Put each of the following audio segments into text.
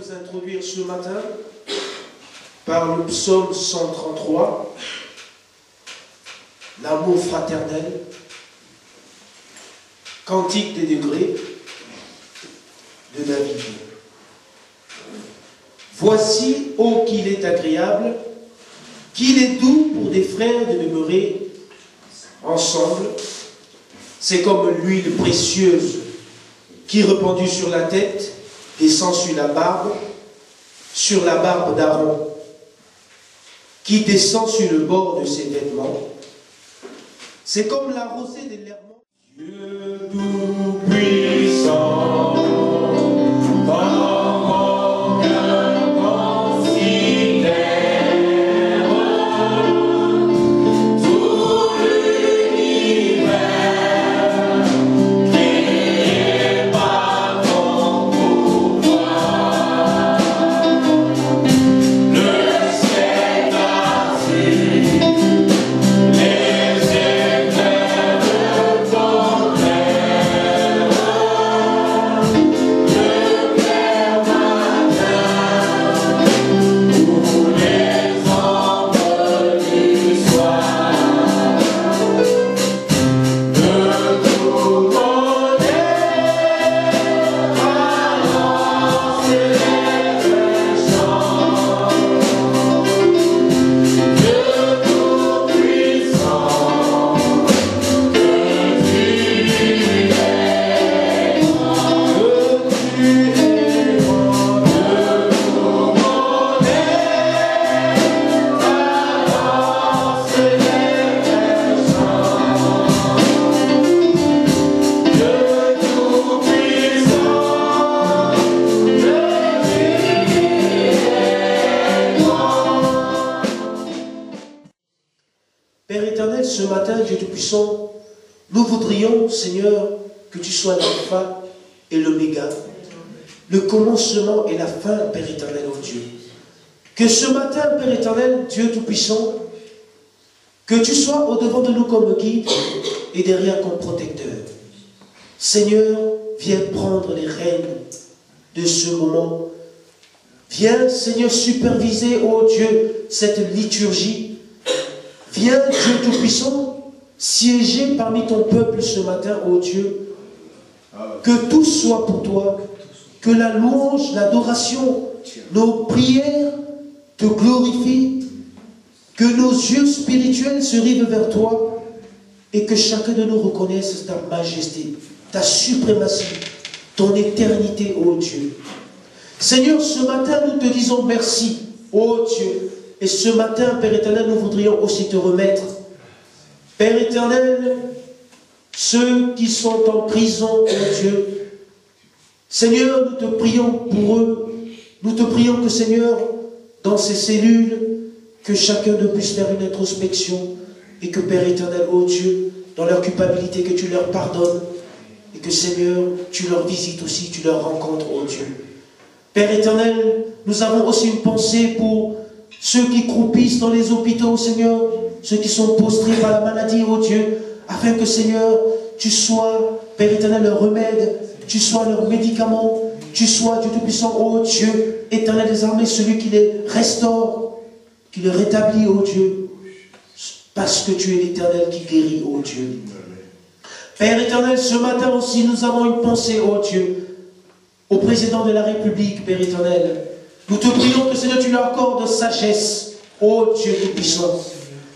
nous introduire ce matin par le psaume 133, l'amour fraternel, cantique des degrés de David. Voici, ô qu'il est agréable, qu'il est doux pour des frères de demeurer ensemble. C'est comme l'huile précieuse qui, répandue sur la tête, descend sur la barbe d'Aaron, qui descend sur le bord de ses vêtements. C'est comme la rosée des lerments. Dieu tout-puissant, ce matin, Dieu Tout-Puissant, nous voudrions, Seigneur, que tu sois l'alpha et l'oméga, le commencement et la fin, Père éternel, oh Dieu. Que ce matin, Père éternel, Dieu Tout-Puissant, que tu sois au-devant de nous comme guide et derrière comme protecteur. Seigneur, viens prendre les rênes de ce moment. Viens, Seigneur, superviser, oh Dieu, cette liturgie. Viens, Dieu Tout-Puissant, siéger parmi ton peuple ce matin, ô Dieu. Que tout soit pour toi, que la louange, l'adoration, nos prières te glorifient, que nos yeux spirituels se rivent vers toi et que chacun de nous reconnaisse ta majesté, ta suprématie, ton éternité, ô Dieu. Seigneur, ce matin, nous te disons merci, ô Dieu. Et ce matin, Père éternel, nous voudrions aussi te remettre, Père éternel, ceux qui sont en prison, ô Dieu. Seigneur, nous te prions pour eux. Nous te prions que, Seigneur, dans ces cellules, que chacun de puisse faire une introspection et que, Père éternel, ô Dieu, dans leur culpabilité, que tu leur pardonnes et que, Seigneur, tu leur visites aussi, tu leur rencontres, ô Dieu. Père éternel, nous avons aussi une pensée pour ceux qui croupissent dans les hôpitaux, Seigneur, ceux qui sont postrés par la maladie, ô Dieu, afin que, Seigneur, tu sois, Père éternel, leur remède, tu sois leur médicament, tu sois, Dieu Tout-Puissant, ô Dieu, éternel des armées, celui qui les restaure, qui les rétablit, ô Dieu, parce que tu es l'Éternel qui guérit, ô Dieu. Père éternel, ce matin aussi, nous avons une pensée, ô Dieu, au président de la République, Père éternel. Nous te prions que, Seigneur, tu lui accordes sagesse, ô Dieu Tout-Puissant.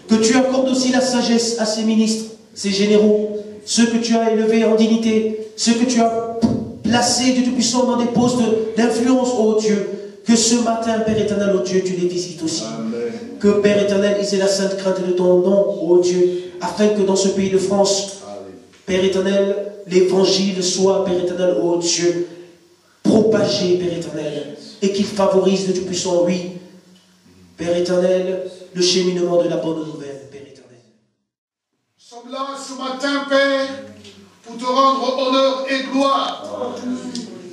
Que tu accordes aussi la sagesse à ces ministres, ces généraux, ceux que tu as élevés en dignité, ceux que tu as placés, Dieu Tout-Puissant, dans des postes d'influence, ô Dieu. Que ce matin, Père éternel, ô Dieu, tu les visites aussi. Amen. Que, Père éternel, ils aient la sainte crainte de ton nom, ô Dieu, afin que dans ce pays de France, Père éternel, l'évangile soit, Père éternel, ô Dieu, propagé, Père éternel, et qu'il favorise le Tout-Puissant, oui, Père éternel, le cheminement de la bonne nouvelle, Père éternel. Nous sommes là ce matin, Père, pour te rendre honneur et gloire.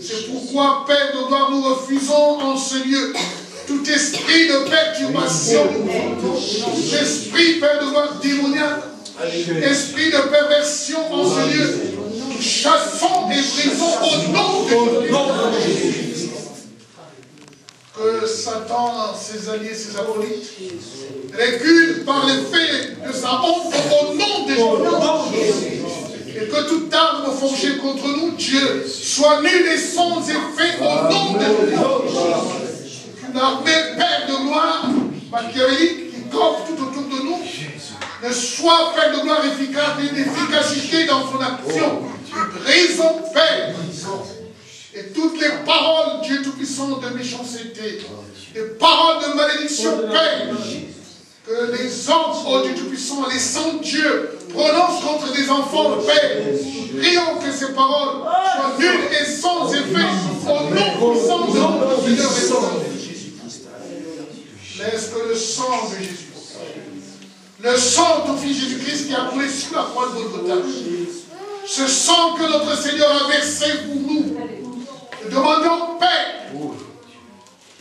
C'est pourquoi, Père de gloire, nous refusons en ce lieu tout esprit de perturbation, tout esprit, Père de gloire, démoniaque, esprit de perversion en ce lieu. Chassons et brisons au nom de Jésus. que Satan, ses alliés, ses acolytes, réculent par l'effet de sa honte au nom de Jésus. Et que toute arme forgée contre nous, Dieu, soit nulle et sans effet au nom de Jésus. Une armée, Père de gloire, machiavélique, qui campe tout autour de nous, ne soit, Père de gloire, efficace et d'efficacité dans son action. Brisons, Père, et toutes les paroles, Dieu Tout-Puissant, de méchanceté, les paroles de malédiction, Père, que les hommes, oh Dieu Tout-Puissant, les saints Dieu, prononcent contre des enfants, Père. Prions que ces paroles soient nulles et sans effet, au nom puissant de notre Seigneur et Sauveur. Laisse que le sang de Jésus, le sang de ton Fils Jésus-Christ qui a coulé sur la croix de Golgotha, ce sang que notre Seigneur a versé pour nous, nous demandons, Père,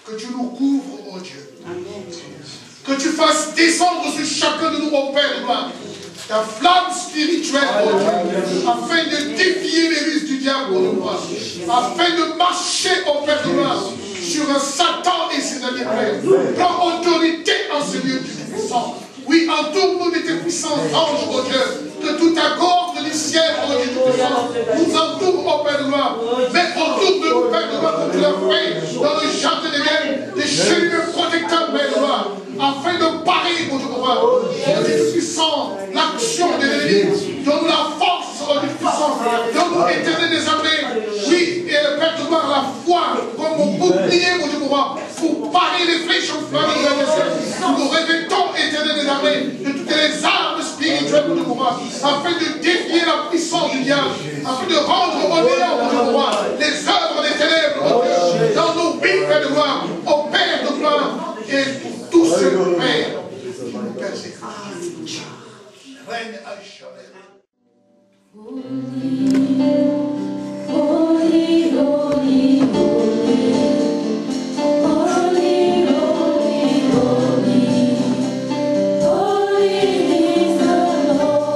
que tu nous couvres, oh Dieu. Que tu fasses descendre sur chacun de nous, oh Père de gloire, ta flamme spirituelle, oh Dieu, afin de défier les ruses du diable, oh gloire, afin de marcher, oh Père de gloire, sur un Satan et ses alliés, Père. Prends autorité en ce lieu, Dieu puissant. Oui, entoure-nous de tes puissants anges, oh Dieu, que toute ta corde du ciel, oh Dieu puissant, nous entoure, oh Père de gloire. Mais autour de nous, Père de gloire, comme tu l'as fait dans le jardin des biens, des chérubins protecteurs, Père de gloire, afin de parer, oh Dieu de gloire, oh Dieu puissant, l'action de l'ennemi. Donne-nous la force, oh Dieu puissant, donne-nous éternel des armées. Oui, et Père de gloire, la foi, comme mon bouclier, oh Dieu de gloire, pour parer les flèches enflammées de l'adversaire. Nous nous revêtons, éternel des armées, de toutes les armes spirituelles, oh Dieu de gloire, afin de défier la puissance du diable, afin de rendre au néant, oh Dieu de gloire, les œuvres des ténèbres, oh Dieu, dans nos vies, Père de gloire, au Père de gloire, et pour tous ceux, Père, qui nous persécutent. Règne à jamais. Holy, holy, holy, holy, holy, holy, holy is the Lord.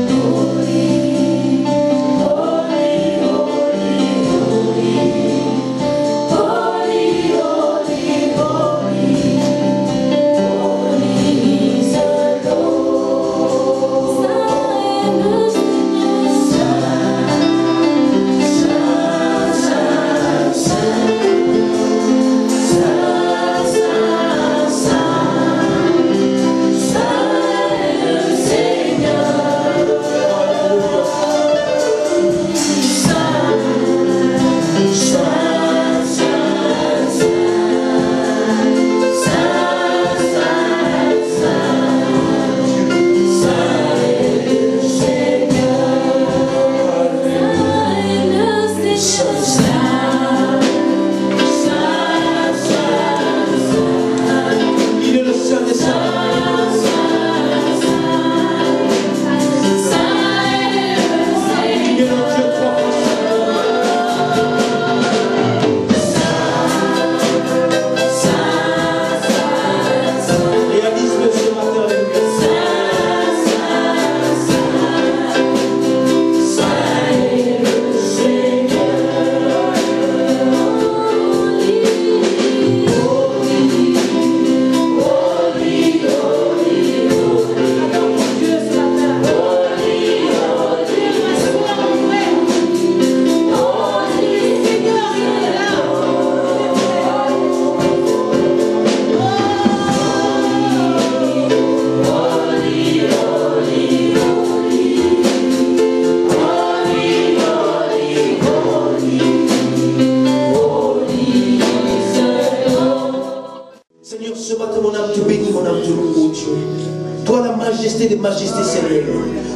Holy, holy, holy, holy, holy, holy, holy, holy is the Lord. majesté des majestés, Seigneur.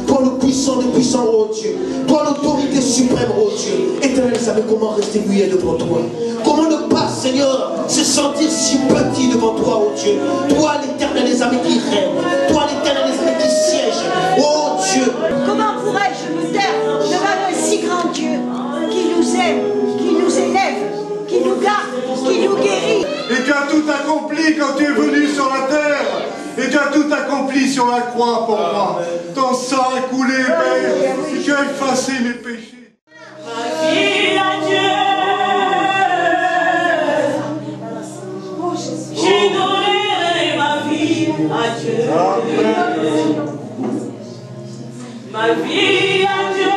Toi le puissant des puissants, oh Dieu. Toi l'autorité suprême, oh Dieu. Éternel, savez comment rester muet devant toi. Comment ne pas, Seigneur, se sentir si petit devant toi, oh Dieu. Toi l'éternel des amis qui règne. Toi l'éternel des amis qui siège. Oh Dieu. Comment pourrais-je me taire devant un si grand Dieu qui nous aime, qui nous élève, qui nous garde, qui nous guérit? Et tu as tout accompli quand tu es venu sur la terre. Et tu as tout accompli sur la croix pour moi. Ton sang a coulé, Père. Et tu as effacé mes péchés. Ma vie à Dieu. Ma vie a Dieu